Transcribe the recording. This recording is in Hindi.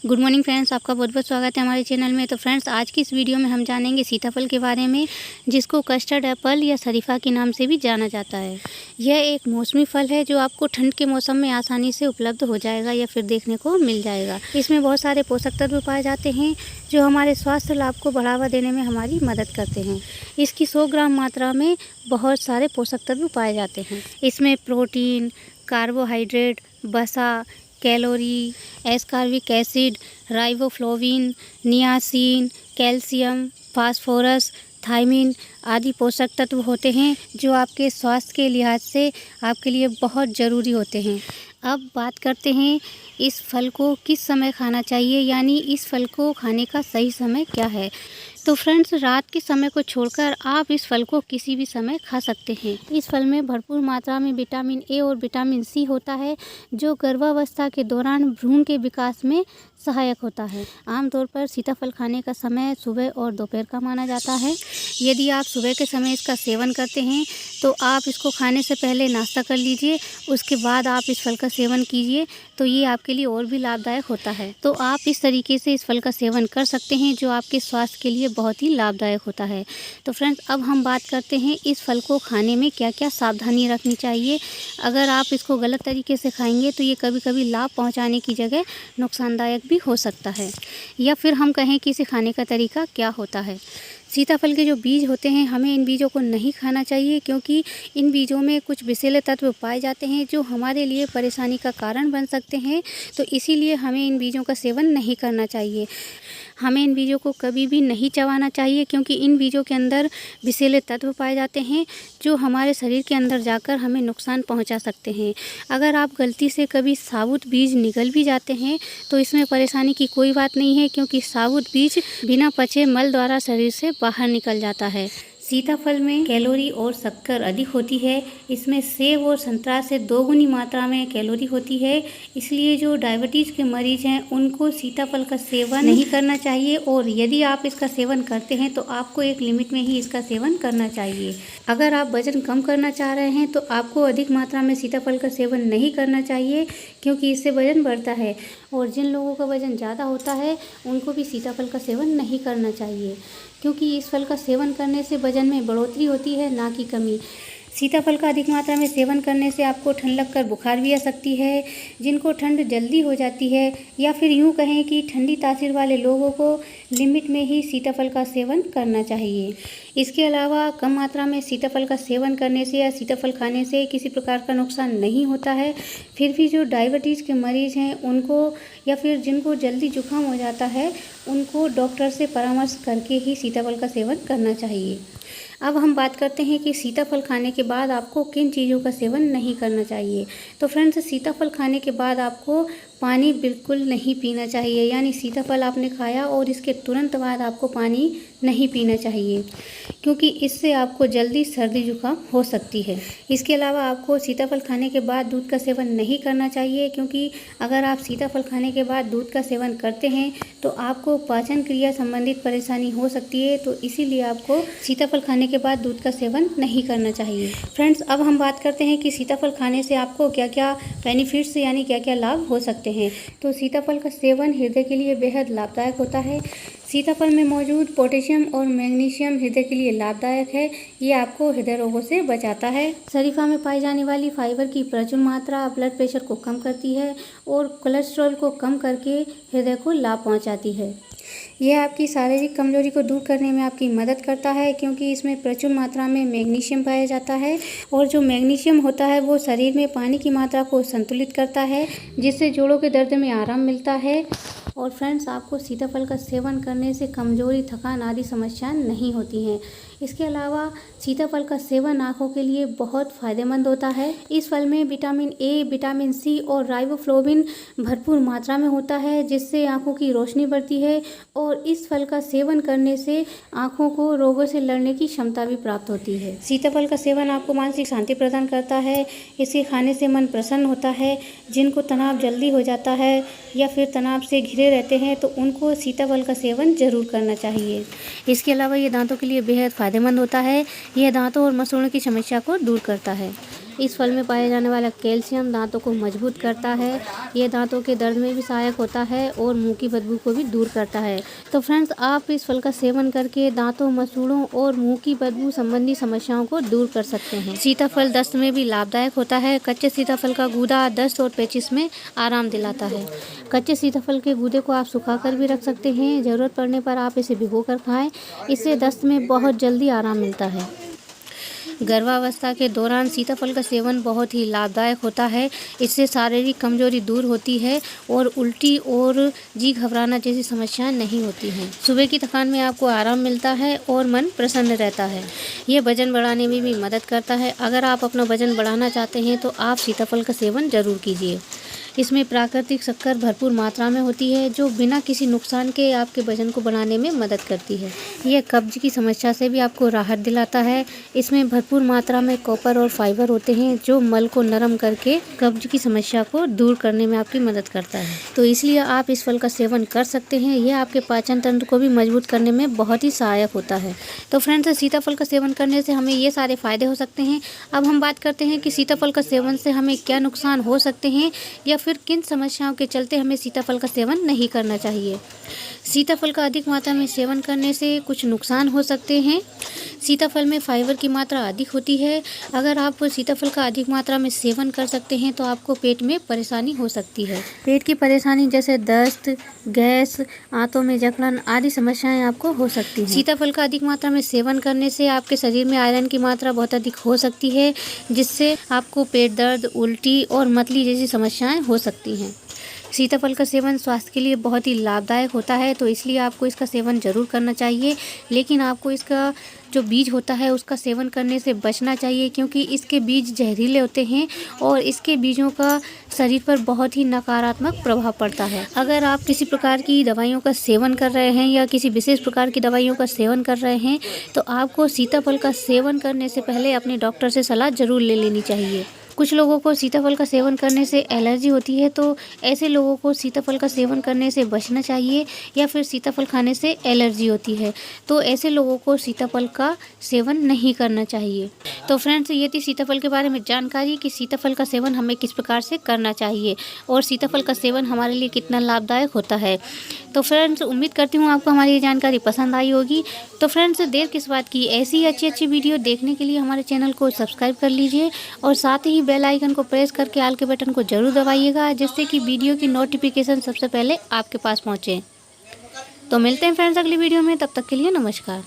गुड मॉर्निंग फ्रेंड्स, आपका बहुत बहुत स्वागत है हमारे चैनल में। तो फ्रेंड्स, आज की इस वीडियो में हम जानेंगे सीताफल के बारे में, जिसको कस्टर्ड एप्पल या शरीफा के नाम से भी जाना जाता है। यह एक मौसमी फल है जो आपको ठंड के मौसम में आसानी से उपलब्ध हो जाएगा या फिर देखने को मिल जाएगा। इसमें बहुत सारे पोषक तत्व पाए जाते हैं जो हमारे स्वास्थ्य लाभ को बढ़ावा देने में हमारी मदद करते हैं। इसकी 100 ग्राम मात्रा में बहुत सारे पोषक तत्व पाए जाते हैं। इसमें प्रोटीन, कार्बोहाइड्रेट, वसा, calorie, ascorbic acid, riboflavin, niacin, calcium, phosphorus, thiamine आदि पोषक तत्व होते हैं जो आपके स्वास्थ्य के लिहाज से आपके लिए बहुत ज़रूरी होते हैं। अब बात करते हैं इस फल को किस समय खाना चाहिए, यानी इस फल को खाने का सही समय क्या है। तो फ्रेंड्स, रात के समय को छोड़कर आप इस फल को किसी भी समय खा सकते हैं। इस फल में भरपूर मात्रा में विटामिन ए और विटामिन सी होता है जो गर्भावस्था के दौरान भ्रूण के विकास में सहायक होता है। आमतौर पर सीताफल खाने का समय सुबह और दोपहर का माना जाता है। यदि आप सुबह के समय इसका सेवन करते हैं तो आप इसको खाने से पहले नाश्ता कर लीजिए, उसके बाद आप इस फल का सेवन कीजिए, तो ये आपके लिए और भी लाभदायक होता है। तो आप इस तरीके से इस फल का सेवन कर सकते हैं जो आपके स्वास्थ्य के लिए बहुत ही लाभदायक होता है। तो फ्रेंड्स, अब हम बात करते हैं इस फल को खाने में क्या क्या सावधानी रखनी चाहिए। अगर आप इसको गलत तरीके से खाएंगे तो ये कभी कभी लाभ पहुंचाने की जगह नुकसानदायक भी हो सकता है। या फिर हम कहें कि इसे खाने का तरीका क्या होता है। सीताफल के जो बीज होते हैं, हमें इन बीजों को नहीं खाना चाहिए क्योंकि इन बीजों में कुछ विषैले तत्व पाए जाते हैं जो हमारे लिए परेशानी का कारण बन सकते हैं। तो इसीलिए हमें इन बीजों का सेवन नहीं करना चाहिए। हमें इन बीजों को कभी भी नहीं चबाना चाहिए क्योंकि इन बीजों के अंदर विषैले तत्व पाए जाते हैं जो हमारे शरीर के अंदर जाकर हमें नुकसान पहुंचा सकते हैं। अगर आप गलती से कभी साबुत बीज निगल भी जाते हैं तो इसमें परेशानी की कोई बात नहीं है क्योंकि साबुत बीज बिना पचे मल द्वारा शरीर से बाहर निकल जाता है। सीताफल में कैलोरी और शक्कर अधिक होती है। इसमें सेब और संतरा से 2 गुनी मात्रा में कैलोरी होती है। इसलिए जो डायबिटीज़ के मरीज हैं उनको सीताफल का सेवन नहीं करना चाहिए, और यदि आप इसका सेवन करते हैं तो आपको एक लिमिट में ही इसका सेवन करना चाहिए। अगर आप वज़न कम करना चाह रहे हैं तो आपको अधिक मात्रा में सीताफल का सेवन नहीं करना चाहिए क्योंकि इससे वज़न बढ़ता है, और जिन लोगों का वज़न ज़्यादा होता है उनको भी सीताफल का सेवन नहीं करना चाहिए क्योंकि इस फल का सेवन करने से वज़न में बढ़ोतरी होती है, ना कि कमी। सीताफल का अधिक मात्रा में सेवन करने से आपको ठंड लगकर बुखार भी आ सकती है। जिनको ठंड जल्दी हो जाती है या फिर यूँ कहें कि ठंडी तासीर वाले लोगों को लिमिट में ही सीताफल का सेवन करना चाहिए। इसके अलावा कम मात्रा में सीताफल का सेवन करने से या सीताफल खाने से किसी प्रकार का नुकसान नहीं होता है। फिर भी जो डायबिटीज़ के मरीज़ हैं उनको या फिर जिनको जल्दी जुकाम हो जाता है उनको डॉक्टर से परामर्श करके ही सीताफल का सेवन करना चाहिए। अब हम बात करते हैं कि सीताफल खाने के बाद आपको किन चीज़ों का सेवन नहीं करना चाहिए। तो फ्रेंड्स, सीताफल खाने के बाद आपको पानी बिल्कुल नहीं पीना चाहिए, यानी सीताफल आपने खाया और इसके तुरंत बाद आपको पानी नहीं पीना चाहिए क्योंकि इससे आपको जल्दी सर्दी जुकाम हो सकती है। इसके अलावा आपको सीताफल खाने के बाद दूध का सेवन नहीं करना चाहिए क्योंकि अगर आप सीताफल खाने के बाद दूध का सेवन करते हैं तो आपको पाचन क्रिया संबंधित परेशानी हो सकती है। तो इसीलिए आपको सीताफल खाने के बाद दूध का सेवन नहीं करना चाहिए। फ्रेंड्स, अब हम बात करते हैं कि सीताफल खाने से आपको क्या क्या बेनिफिट्स यानी क्या क्या लाभ हो सकते हैं। तो सीताफल का सेवन हृदय के लिए बेहद लाभदायक होता है। सीताफल में मौजूद पोटेशियम और मैग्नीशियम हृदय के लिए लाभदायक है। ये आपको हृदय रोगों से बचाता है। शरीफा में पाई जाने वाली फाइबर की प्रचुर मात्रा ब्लड प्रेशर को कम करती है और कोलेस्ट्रॉल को कम करके हृदय को लाभ पहुंचाती है। यह आपकी शारीरिक कमजोरी को दूर करने में आपकी मदद करता है क्योंकि इसमें प्रचुर मात्रा में मैग्नीशियम पाया जाता है, और जो मैग्नीशियम होता है वो शरीर में पानी की मात्रा को संतुलित करता है जिससे जोड़ों के दर्द में आराम मिलता है। और फ्रेंड्स, आपको सीताफल का सेवन करने से कमजोरी, थकान आदि समस्याएं नहीं होती हैं। इसके अलावा सीताफल का सेवन आँखों के लिए बहुत फ़ायदेमंद होता है। इस फल में विटामिन ए, विटामिन सी और राइबोफ्लाविन भरपूर मात्रा में होता है जिससे आँखों की रोशनी बढ़ती है, और इस फल का सेवन करने से आँखों को रोगों से लड़ने की क्षमता भी प्राप्त होती है। सीताफल का सेवन आपको मानसिक शांति प्रदान करता है। इसे खाने से मन प्रसन्न होता है। जिनको तनाव जल्दी हो जाता है या फिर तनाव से घिरे रहते हैं तो उनको सीताफल का सेवन जरूर करना चाहिए। इसके अलावा ये दांतों के लिए बेहद फ़ायदेमंद होता है। यह दांतों और मसूड़ों की समस्या को दूर करता है। इस फल में पाया जाने वाला कैल्शियम दांतों को मजबूत करता है। ये दांतों के दर्द में भी सहायक होता है और मुंह की बदबू को भी दूर करता है। तो फ्रेंड्स, आप इस फल का सेवन करके दांतों, मसूड़ों और मुंह की बदबू संबंधी समस्याओं को दूर कर सकते हैं। सीताफल दस्त में भी लाभदायक होता है। कच्चे सीताफल का गूदा दस्त और पेचिश में आराम दिलाता है। कच्चे सीताफल के गूदे को आप सुखाकर भी रख सकते हैं। ज़रूरत पड़ने पर आप इसे भिगोकर खाएं। इससे दस्त में बहुत जल्दी आराम मिलता है। गर्भावस्था के दौरान सीताफल का सेवन बहुत ही लाभदायक होता है। इससे शारीरिक कमजोरी दूर होती है और उल्टी और जी घबराना जैसी समस्याएं नहीं होती हैं। सुबह की थकान में आपको आराम मिलता है और मन प्रसन्न रहता है। यह वजन बढ़ाने में भी मदद करता है। अगर आप अपना वजन बढ़ाना चाहते हैं तो आप सीताफल का सेवन ज़रूर कीजिए। इसमें प्राकृतिक शक्कर भरपूर मात्रा में होती है जो बिना किसी नुकसान के आपके वजन को बढ़ाने में मदद करती है। यह कब्ज की समस्या से भी आपको राहत दिलाता है। इसमें भरपूर मात्रा में कॉपर और फाइबर होते हैं जो मल को नरम करके कब्ज की समस्या को दूर करने में आपकी मदद करता है। तो इसलिए आप इस फल का सेवन कर सकते हैं। यह आपके पाचन तंत्र को भी मजबूत करने में बहुत ही सहायक होता है। तो फ्रेंड्स, सीताफल का सेवन करने से हमें ये सारे फायदे हो सकते हैं। अब हम बात करते हैं कि सीताफल का सेवन से हमें क्या नुकसान हो सकते हैं या फिर किन समस्याओं के चलते हमें सीताफल का सेवन नहीं करना चाहिए। सीताफल का अधिक मात्रा में सेवन करने से कुछ नुकसान हो सकते हैं। सीताफल में फाइबर की मात्रा अधिक होती है। अगर आप सीताफल का अधिक मात्रा में सेवन कर सकते हैं तो आपको पेट में परेशानी हो सकती है। पेट की परेशानी जैसे दस्त, गैस, आंतों में जकड़न आदि समस्याएं आपको हो सकती हैं। सीताफल का अधिक मात्रा में सेवन करने से आपके शरीर में आयरन की मात्रा बहुत अधिक हो सकती है, जिससे आपको पेट दर्द, उल्टी और मतली जैसी समस्याएं हो सकती हैं। सीताफल का सेवन स्वास्थ्य के लिए बहुत ही लाभदायक होता है, तो इसलिए आपको इसका सेवन ज़रूर करना चाहिए। लेकिन आपको इसका जो बीज होता है उसका सेवन करने से बचना चाहिए, क्योंकि इसके बीज जहरीले होते हैं और इसके बीजों का शरीर पर बहुत ही नकारात्मक प्रभाव पड़ता है। अगर आप किसी प्रकार की दवाइयों का सेवन कर रहे हैं या किसी विशेष प्रकार की दवाइयों का सेवन कर रहे हैं तो आपको सीताफल का सेवन करने से पहले अपने डॉक्टर से सलाह ज़रूर ले लेनी चाहिए। कुछ लोगों को सीताफल का सेवन करने से एलर्जी होती है, तो ऐसे लोगों को सीताफल का सेवन करने से बचना चाहिए। या फिर सीताफल खाने से एलर्जी होती है तो ऐसे लोगों को सीताफल का सेवन नहीं करना चाहिए। तो फ्रेंड्स, ये थी सीताफल के बारे में जानकारी कि सीताफल का सेवन हमें किस प्रकार से करना चाहिए और सीताफल का सेवन हमारे लिए कितना लाभदायक होता है। तो फ्रेंड्स, उम्मीद करती हूँ आपको हमारी ये जानकारी पसंद आई होगी। तो फ्रेंड्स, देर किस बात की, ऐसी अच्छी अच्छी वीडियो देखने के लिए हमारे चैनल को सब्सक्राइब कर लीजिए और साथ ही बेल आइकन को प्रेस करके ऑल के बटन को ज़रूर दबाइएगा, जिससे कि वीडियो की नोटिफिकेशन सबसे पहले आपके पास पहुँचे। तो मिलते हैं फ्रेंड्स अगली वीडियो में, तब तक के लिए नमस्कार।